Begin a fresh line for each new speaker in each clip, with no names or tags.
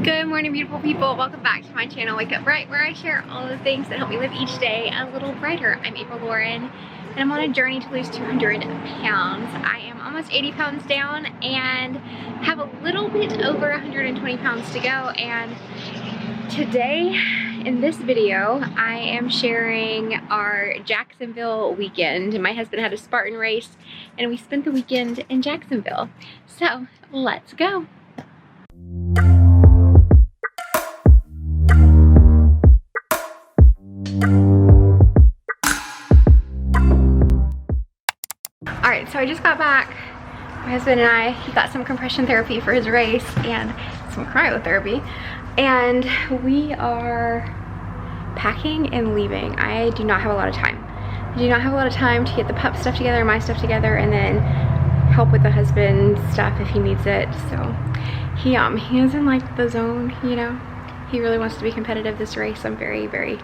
Good morning, beautiful people. Welcome back to my channel, Wake Up Bright, where I share all the things that help me live each day a little brighter. I'm April Lauren, and I'm on a journey to lose 200 pounds. I am almost 80 pounds down and have a little bit over 120 pounds to go. And today, in this video, I am sharing our Jacksonville weekend. My husband had a Spartan race, and we spent the weekend in Jacksonville. So, let's go. Alright, so I just got back. My husband and he got some compression therapy for his race and some cryotherapy. And we are packing and leaving. I do not have a lot of time. I do not have a lot of time to get the pup stuff together, my stuff together, and then help with the husband stuff if he needs it. So he is in like the zone, you know. He really wants to be competitive this race. I'm very, very,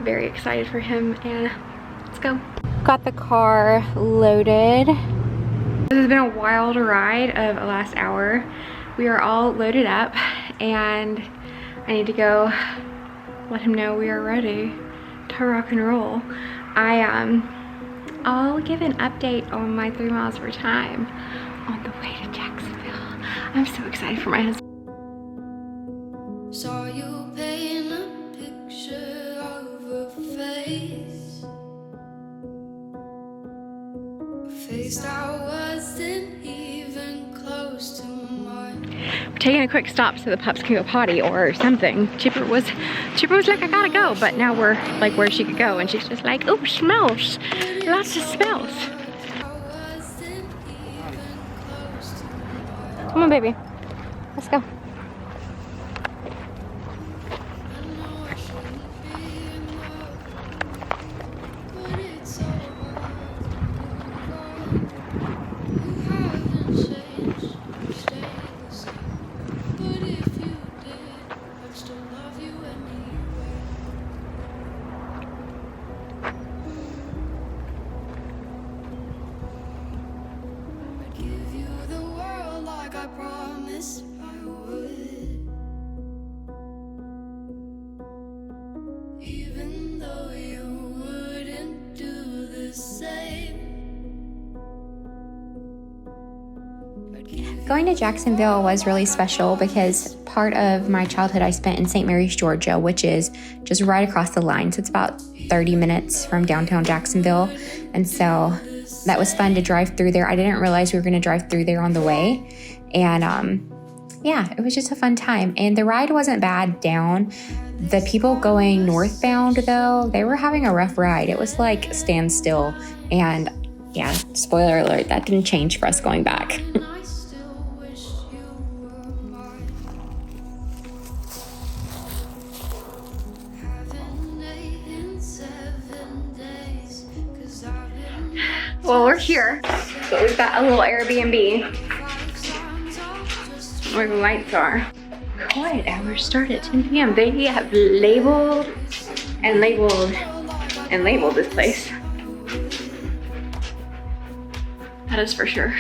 very excited for him, and let's go. Got the car loaded. This has been a wild ride of the last hour. We are all loaded up and I need to go let him know we are ready to rock and roll. I'll give an update on my 3 miles per time on the way to Jacksonville. I'm so excited for my husband. Saw you paint a picture of a face that wasn't even close to mine. We're taking a quick stop so the pups can go potty or something. Chipper was like, I gotta go, but now we're like where she could go, and she's just like, oh, smells, lots of smells. Come on, baby, let's go.
Going to Jacksonville was really special because part of my childhood I spent in St. Mary's, Georgia, which is just right across the line. So it's about 30 minutes from downtown Jacksonville. And so that was fun to drive through there. I didn't realize we were going to drive through there on the way. And yeah, it was just a fun time. And the ride wasn't bad down. The people going northbound, though, they were having a rough ride. It was like standstill. And yeah, spoiler alert, that didn't change for us going back.
Well, we're here, but we've got a little Airbnb where the lights are. Quiet hours start at 10 p.m. They have labeled this place. That is for sure.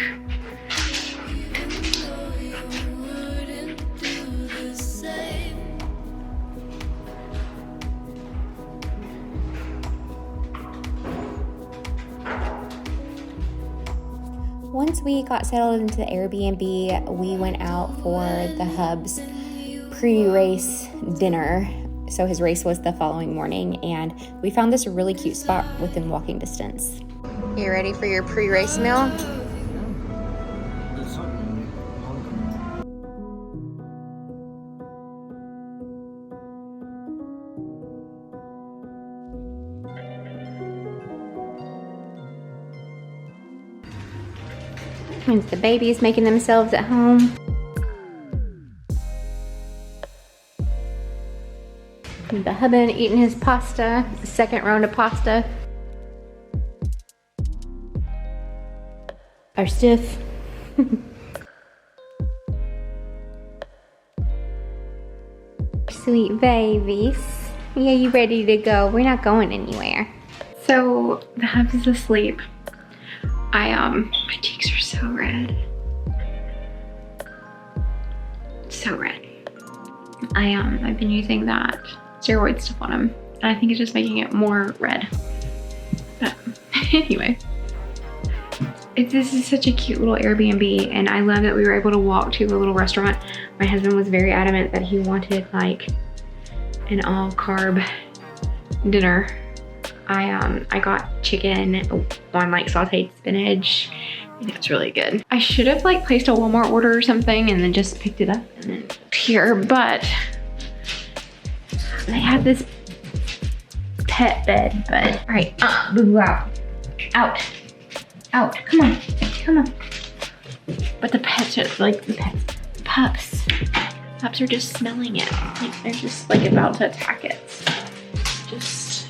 Once we got settled into the Airbnb, we went out for the hub's pre-race dinner. So his race was the following morning, and we found this really cute spot within walking distance.
You ready for your pre-race meal?
Means the babies making themselves at home. And the husband eating his pasta, the second round of pasta. Our stiff. Sweet babies. Yeah, you ready to go? We're not going anywhere.
So the hubs is asleep. My cheeks are so red. So red. I've been using that steroid stuff on him, and I think it's just making it more red. But anyway, this is such a cute little Airbnb, and I love that we were able to walk to the little restaurant. My husband was very adamant that he wanted like an all carb dinner. I got chicken on like sauteed spinach, and it's really good. I should have like placed a Walmart order or something and then just picked it up and then here, but they have this pet bed, but all right, boo out, come on. But the pets are like pups are just smelling it. Like they're just like about to attack it. Just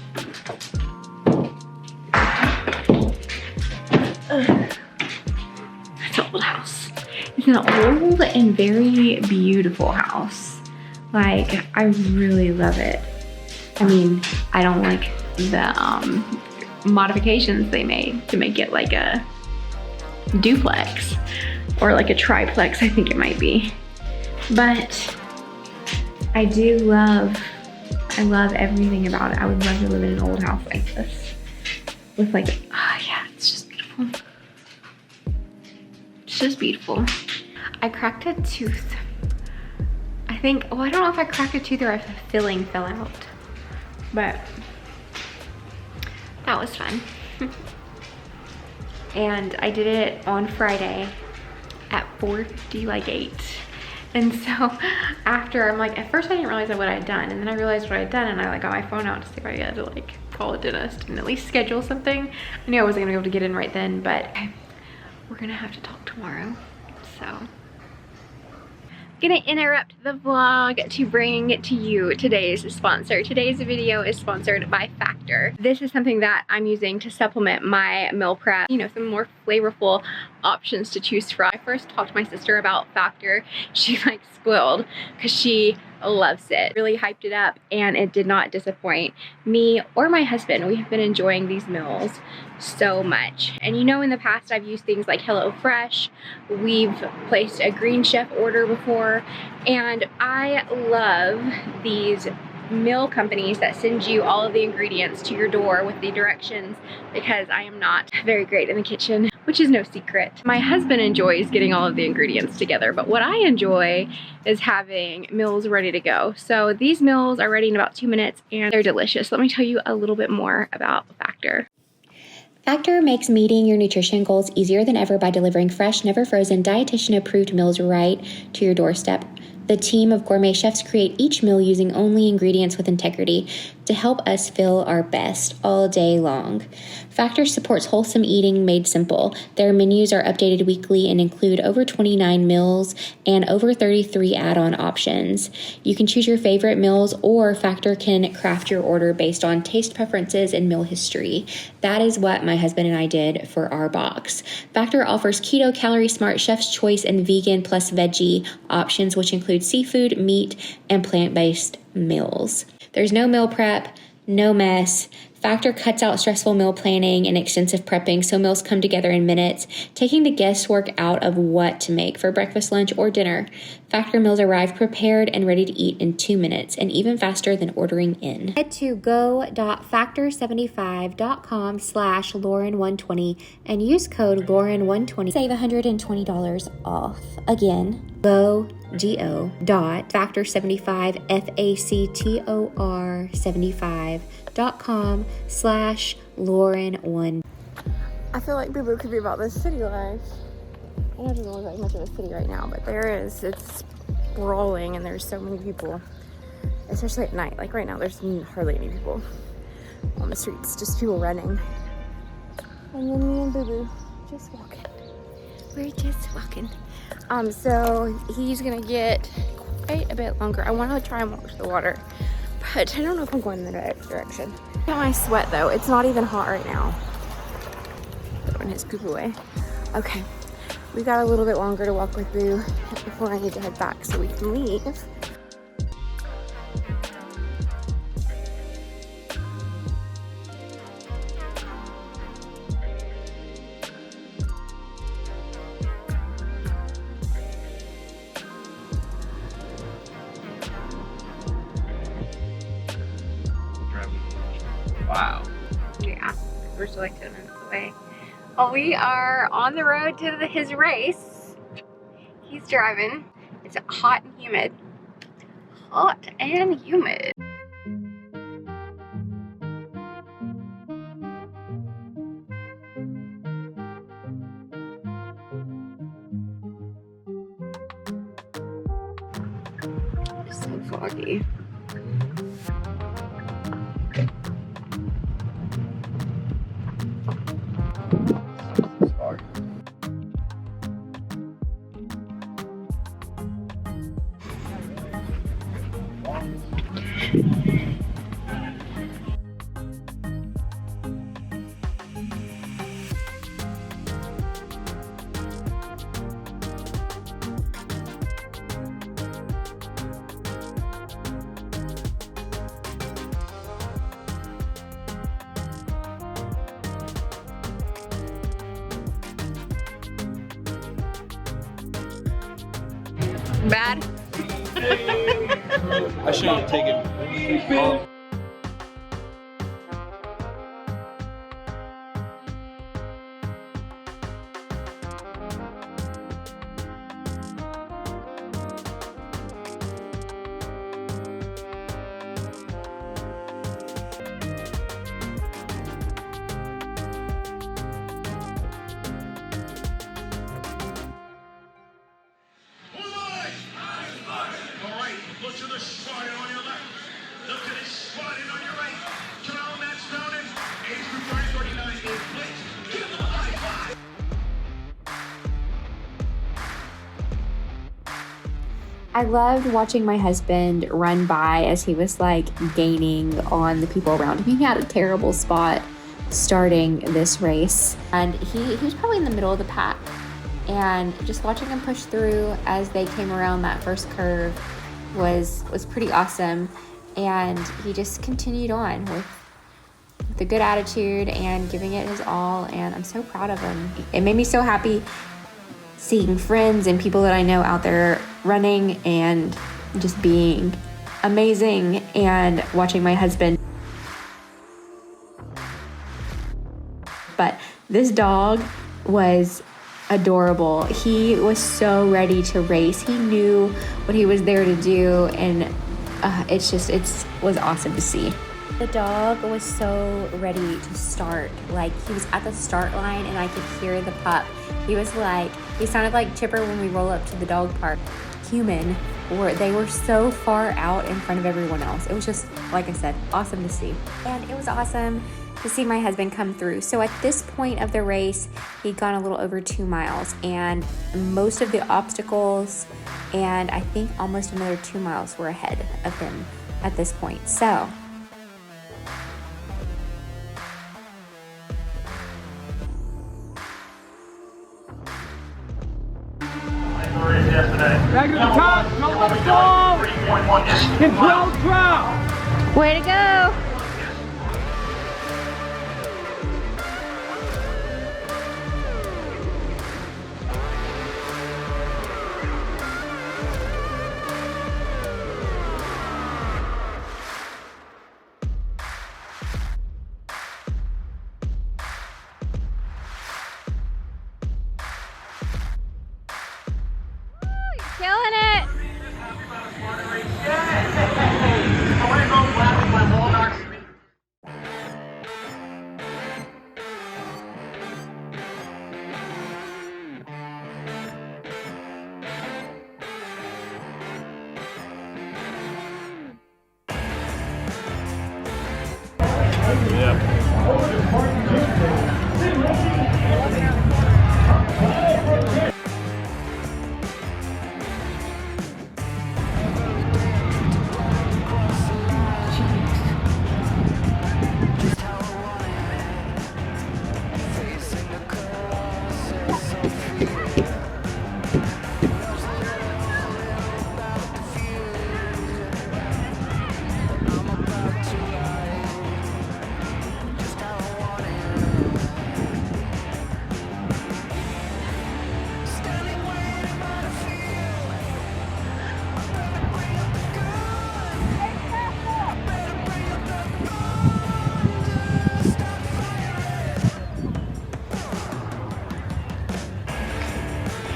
it's an old house. It's an old and very beautiful house. Like I really love it. I mean, I don't like the modifications they made to make it like a duplex or like a triplex, I think it might be. But I love everything about it. I would love to live in an old house like this with like, yeah, it's just beautiful. It's just beautiful. I cracked a tooth. I think, well, I don't know if I cracked a tooth or if the filling fell out, but that was fun. And I did it on Friday at 4:50, like 8. And so after, I'm like, at first I didn't realize what I had done, and then I realized what I had done, and I like got my phone out to see if I had to like call a dentist and at least schedule something. I knew I wasn't gonna be able to get in right then, but we're gonna have to talk tomorrow. So gonna interrupt the vlog to bring to you today's sponsor. Today's video is sponsored by Factor. This is something that I'm using to supplement my meal prep. You know, some more flavorful options to choose from. I first talked to my sister about Factor. She like spoiled because she loves it. Really hyped it up, and it did not disappoint me or my husband. We have been enjoying these meals so much. And you know, in the past I've used things like HelloFresh. We've placed a Green Chef order before, and I love these meal companies that send you all of the ingredients to your door with the directions, because I am not very great in the kitchen, which is no secret. My husband enjoys getting all of the ingredients together, but what I enjoy is having meals ready to go. So these meals are ready in about 2 minutes, and they're delicious. Let me tell you a little bit more about Factor.
Factor makes meeting your nutrition goals easier than ever by delivering fresh, never frozen, dietitian-approved meals right to your doorstep. The team of gourmet chefs create each meal using only ingredients with integrity to help us feel our best all day long. Factor supports wholesome eating made simple. Their menus are updated weekly and include over 29 meals and over 33 add-on options. You can choose your favorite meals, or Factor can craft your order based on taste preferences and meal history. That is what my husband and I did for our box. Factor offers keto, calorie smart, chef's choice, and vegan plus veggie options, which include seafood, meat, and plant-based meals. There's no meal prep, no mess. Factor cuts out stressful meal planning and extensive prepping, so meals come together in minutes, taking the guesswork out of what to make for breakfast, lunch, or dinner. Factor meals arrive prepared and ready to eat in 2 minutes, and even faster than ordering in. Head to go.factor75.com/Lauren120 and use code Lauren120. Save $120 off. Again, go.factor75, FACTOR75.com/Lauren1.
I feel like Boo Boo could be about this city life. I know it doesn't look like much of a city right now, but there is. It's sprawling, and there's so many people, especially at night. Like right now, there's hardly any people on the streets, just people running. And then me and Boo Boo just walking. We're just walking. So he's gonna get quite a bit longer. I want to try and walk to the water, but I don't know if I'm going in the right direction. Look at my sweat though. It's not even hot right now. Throwing his poop away. Okay. We got a little bit longer to walk with Boo before I need to head back so we can leave.
Wow.
Yeah, we're still like 10 minutes away. Well, we are on the road to his race. He's driving. It's hot and humid. Hot and humid. It's so foggy. Bad?
I should have taken.
I loved watching my husband run by as he was like gaining on the people around him. He had a terrible spot starting this race, and he was probably in the middle of the pack. And just watching him push through as they came around that first curve was pretty awesome. And he just continued on with a good attitude and giving it his all, and I'm so proud of him. It made me so happy seeing friends and people that I know out there running and just being amazing, and watching my husband. But this dog was adorable. He was so ready to race. He knew what he was there to do, and it was awesome to see. The dog was so ready to start. Like, he was at the start line and I could hear the pup. He sounded like Chipper when we roll up to the dog park. They were so far out in front of everyone else. It was just, like I said, awesome to see. And it was awesome to see my husband come through. So at this point of the race, he'd gone a little over 2 miles, and most of the obstacles and I think almost another 2 miles were ahead of him at this point. So
Back to the top, go on the floor! Control drop!
Way to go! Killing it!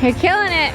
You're killing it.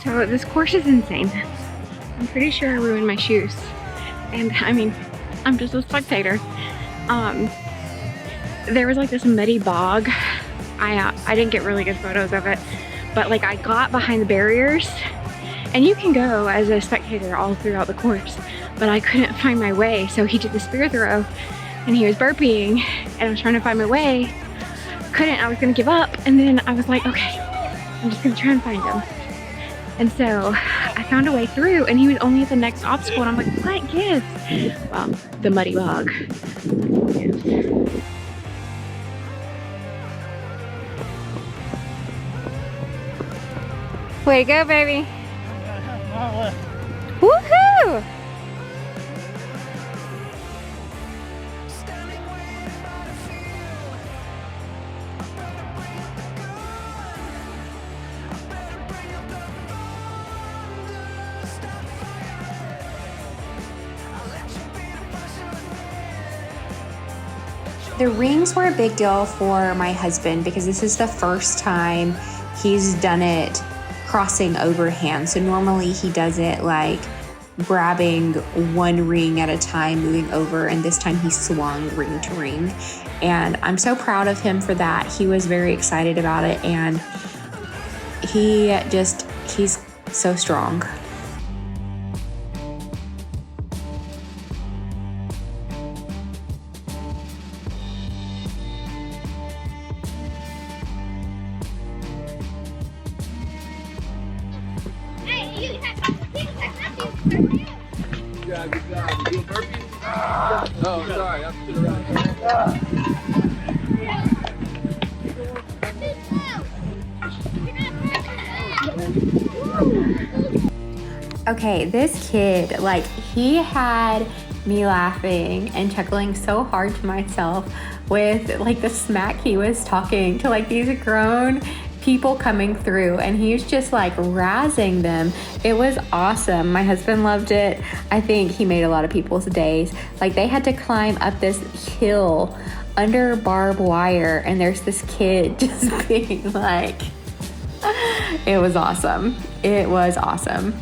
So this course is insane. I'm pretty sure I ruined my shoes. And I mean, I'm just a spectator. There was like this muddy bog. I didn't get really good photos of it, but like I got behind the barriers, and you can go as a spectator all throughout the course, but I couldn't find my way. So he did the spear throw and he was burpeeing and I was trying to find my way. Couldn't, I was gonna give up. And then I was like, okay, I'm just gonna try and find him. And so I found a way through and he was only at the next obstacle and I'm like, what gives? Well, the muddy bog. Way to go, baby. Woohoo!
The rings were a big deal for my husband because this is the first time he's done it crossing overhand. So normally he does it like grabbing one ring at a time, moving over, and this time he swung ring to ring. And I'm so proud of him for that. He was very excited about it, and he's so strong.
Good job. You do a burpee? Oh, sorry. I'm to the right.
Okay, this kid, like, he had me laughing and chuckling so hard to myself with like the smack he was talking to like these grown people coming through, and he was just like razzing them. It was awesome. My husband loved it. I think he made a lot of people's days. Like, they had to climb up this hill under barbed wire, and there's this kid just being like, it was awesome. It was awesome.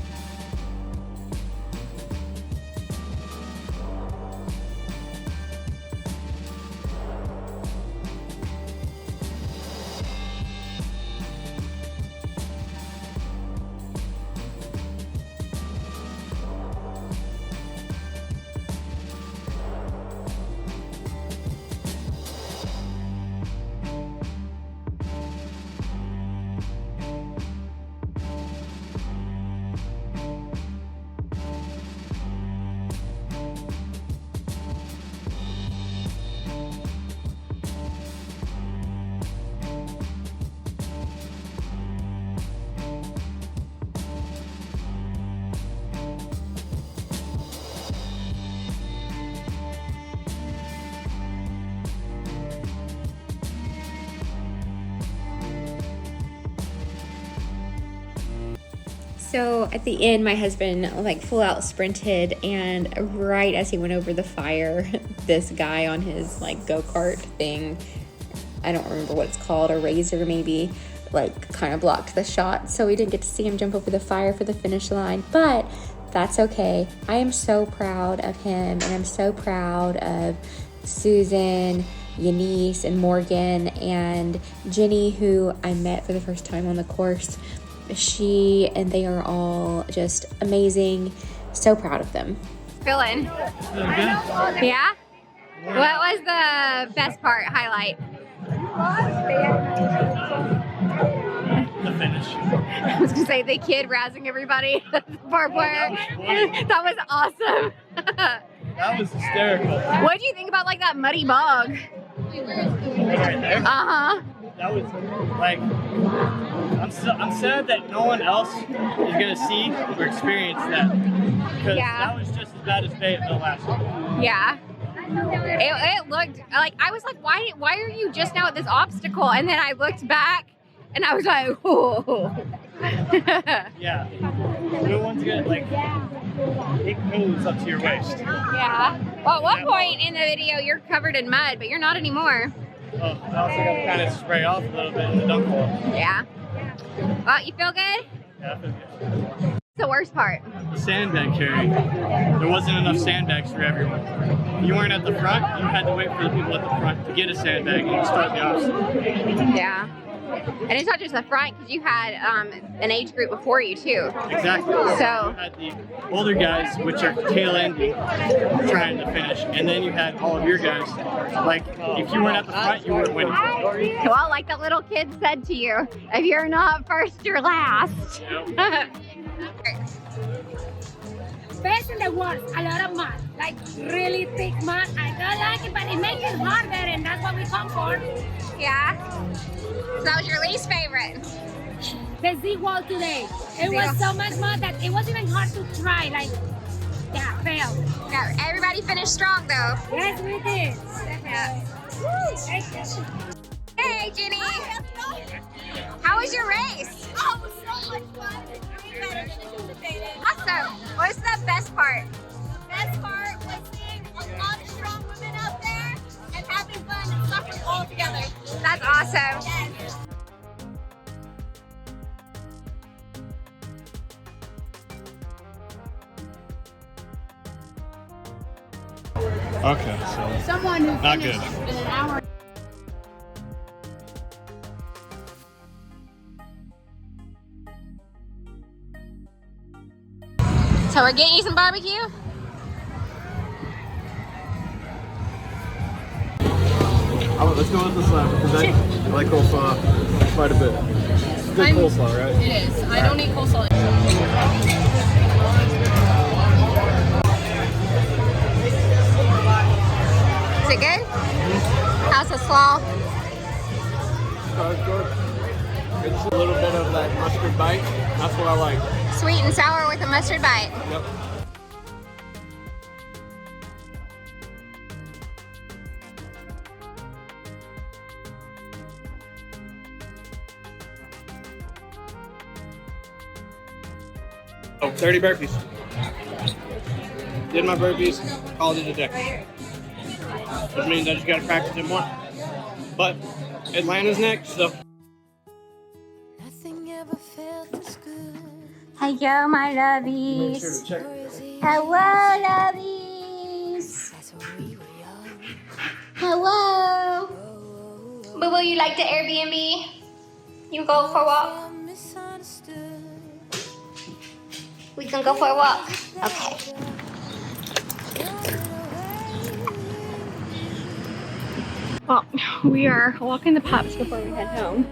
So at the end, my husband like full out sprinted, and right as he went over the fire, this guy on his like go-kart thing, I don't remember what it's called, a razor maybe, like kind of blocked the shot. So we didn't get to see him jump over the fire for the finish line, but that's okay. I am so proud of him, and I'm so proud of Susan, Yanis, and Morgan, and Jenny, who I met for the first time on the course. She and they are all just amazing. So proud of them.
Feeling? Yeah? What was the best part, highlight?
The finish.
I was gonna say the kid razzing everybody. Barbed wire. That was awesome.
That was hysterical.
What did you think about like that muddy bog?
Right there.
Uh-huh.
that was like, I'm sad that no one else is gonna see or experience that, because that was just as bad as Fayetteville last year.
Yeah. It looked like, I was like, why are you just now at this obstacle? And then I looked back and I was like, oh.
Yeah. No one's gonna, like, it goes up to your waist.
Yeah. Well, at one point in the video, you're covered in mud, but you're not anymore.
Oh, I also got to kind of spray off a little bit in the dunk hole.
Yeah. Well, you feel good?
Yeah, I feel good.
What's the worst part?
The sandbag carry. There wasn't enough sandbags for everyone. You weren't at the front, you had to wait for the people at the front to get a sandbag and start the obstacle.
Yeah. And it's not just the front, because you had an age group before you too.
Exactly.
So
you had the older guys, which are tail ending, trying to finish, and then you had all of your guys. Like, if you weren't at the front, you weren't winning.
well, like the little kid said to you, if you're not first, you're last.
Yep.
Best in the world, a lot of mud, like really thick mud. I don't like it, but it makes it harder, and that's what we come for.
Yeah. So that was your least favorite?
The Z wall today. It was so much mud that it wasn't even hard to try. Like, yeah, failed.
Yeah, everybody finished strong though.
Yes, we did.
Yeah.
Thank you.
Hey, Jenny. How was your race?
Oh, it was so much fun. Way better than anticipated.
Awesome. What was the best part?
Best part was seeing a lot of strong women out there and having fun and suffering all together.
That's awesome.
Yes.
Okay, so
Someone who
not
finished
good.
in an hour.
So we're getting you some barbecue?
Let's go with the slab because I like coleslaw quite a bit. It's good coleslaw, right?
It is. I don't eat coleslaw.
Is it good? How's the slaw?
It's good. It's a little bit of that mustard bite. That's what I like.
Sweet and sour with a mustard bite.
Yep. Oh, 30 burpees. Did my burpees, called it a day. Which means I just gotta practice it more. But Atlanta's next, so.
Hello, my lovies.
Make sure to check.
Hello, lovies. Hello. Boo boo, you like the Airbnb? You go for a walk? We can go for a walk. Okay. Well, we are walking the pups before we head home.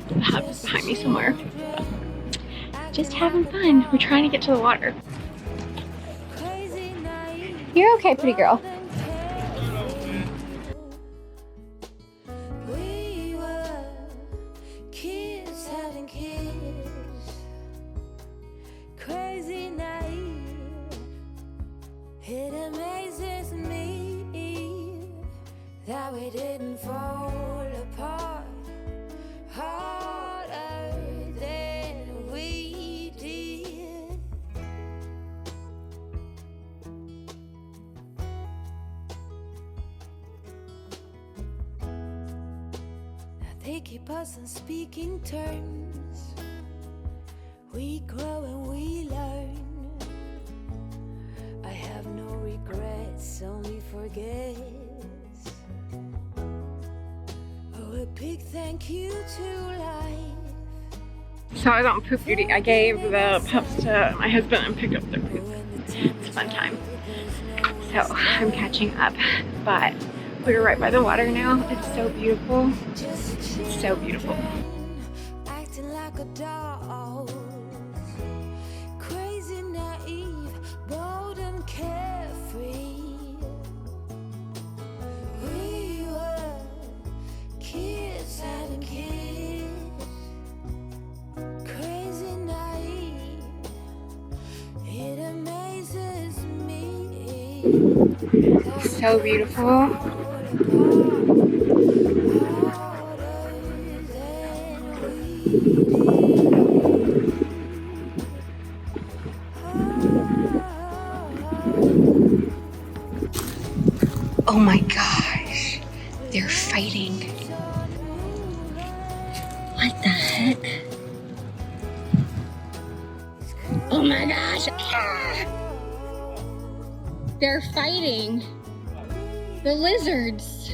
The hub is behind me somewhere. Just having fun. We're trying to get to the water. You're okay, pretty girl.
Crazy night, it amazes me that we didn't fall apart harder than we did. Now they keep us on speaking terms. We grow and we learn. I have no regrets, only forgets. Oh, a big thank you to life.
So I was on poop duty. I gave the pups to my husband and picked up their poop. It's a fun time. So I'm catching up, but we're right by the water now. It's so beautiful. It's so beautiful.
Acting like a doll. Crazy, naive, bold and carefree. We were kids having kids.
So beautiful. Oh my gosh, they're fighting. What the heck? Oh my gosh. Ah! They're fighting. The lizards.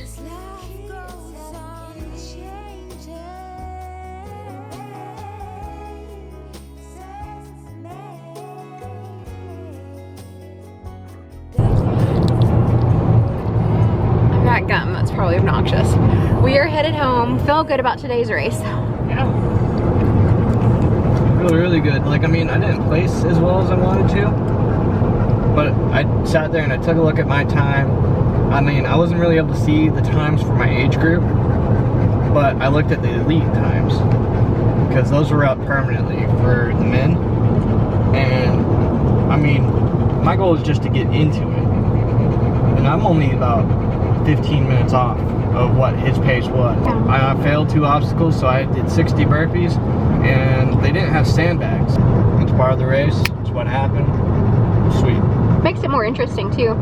That gum, that's probably obnoxious. We are headed home. Feel good about today's race.
Yeah. I feel really good. Like, I mean, I didn't place as well as I wanted to, but I sat there and I took a look at my time. I mean, I wasn't really able to see the times for my age group, but I looked at the elite times because those were up permanently for the men. And I mean, my goal is just to get into it, and I'm only about 15 minutes off of what his pace was. I failed 2 obstacles, so I did 60 burpees, and they didn't have sandbags. It's part of the race. It's what happened. Sweet.
Makes it more interesting too.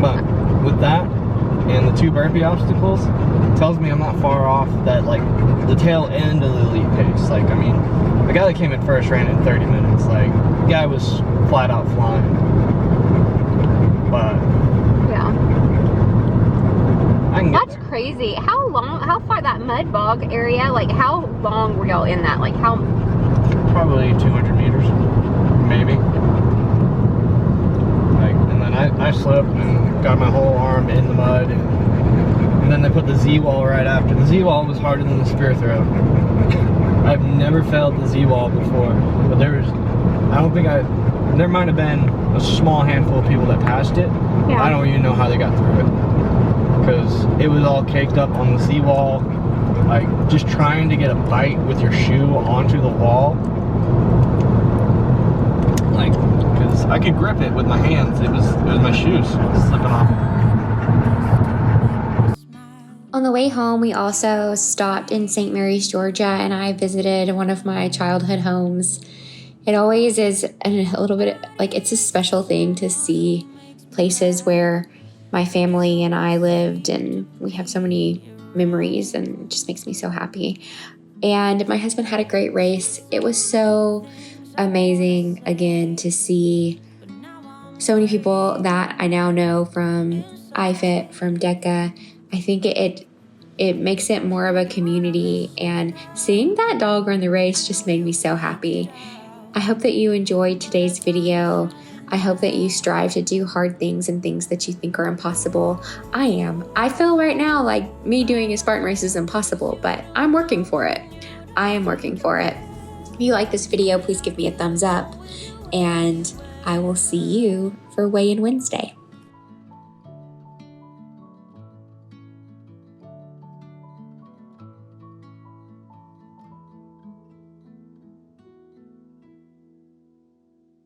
But with that and the 2 burpee obstacles, it tells me I'm not far off that, like, the tail end of the elite pace. Like, I mean, the guy that came in first ran in 30 minutes. Like, the guy was flat out flying. But
yeah,
I can get
that's
there.
crazy. How far that mud bog area, like how long were y'all in that? Like how?
Probably 200 meters, maybe. Like, and then I slipped and got my whole arm in the mud, and then they put the Z-wall right after. The Z-wall was harder than the spear throw. I've never failed the Z-wall before, but there might have been a small handful of people that passed it.
Yeah.
I don't even know how they got through it, because it was all caked up on the Z-wall. Like, just trying to get a bite with your shoe onto the wall. Like, because I could grip it with my hands. It was my shoes slipping off.
On the way home, we also stopped in St. Mary's, Georgia, and I visited one of my childhood homes. It always is a little bit like it's a special thing to see places where my family and I lived, and we have so many memories, and it just makes me so happy. And my husband had a great race. It was so amazing again to see so many people that I now know from I.F.I.T, from DECA. I think it makes it more of a community, and seeing that dog run the race just made me so happy. I hope that you enjoyed today's video. I hope that you strive to do hard things and things that you think are impossible. I am. I feel right now like me doing a Spartan race is impossible, but I'm working for it. I am working for it. If you like this video, please give me a thumbs up, and I will see you for Weigh-In Wednesday.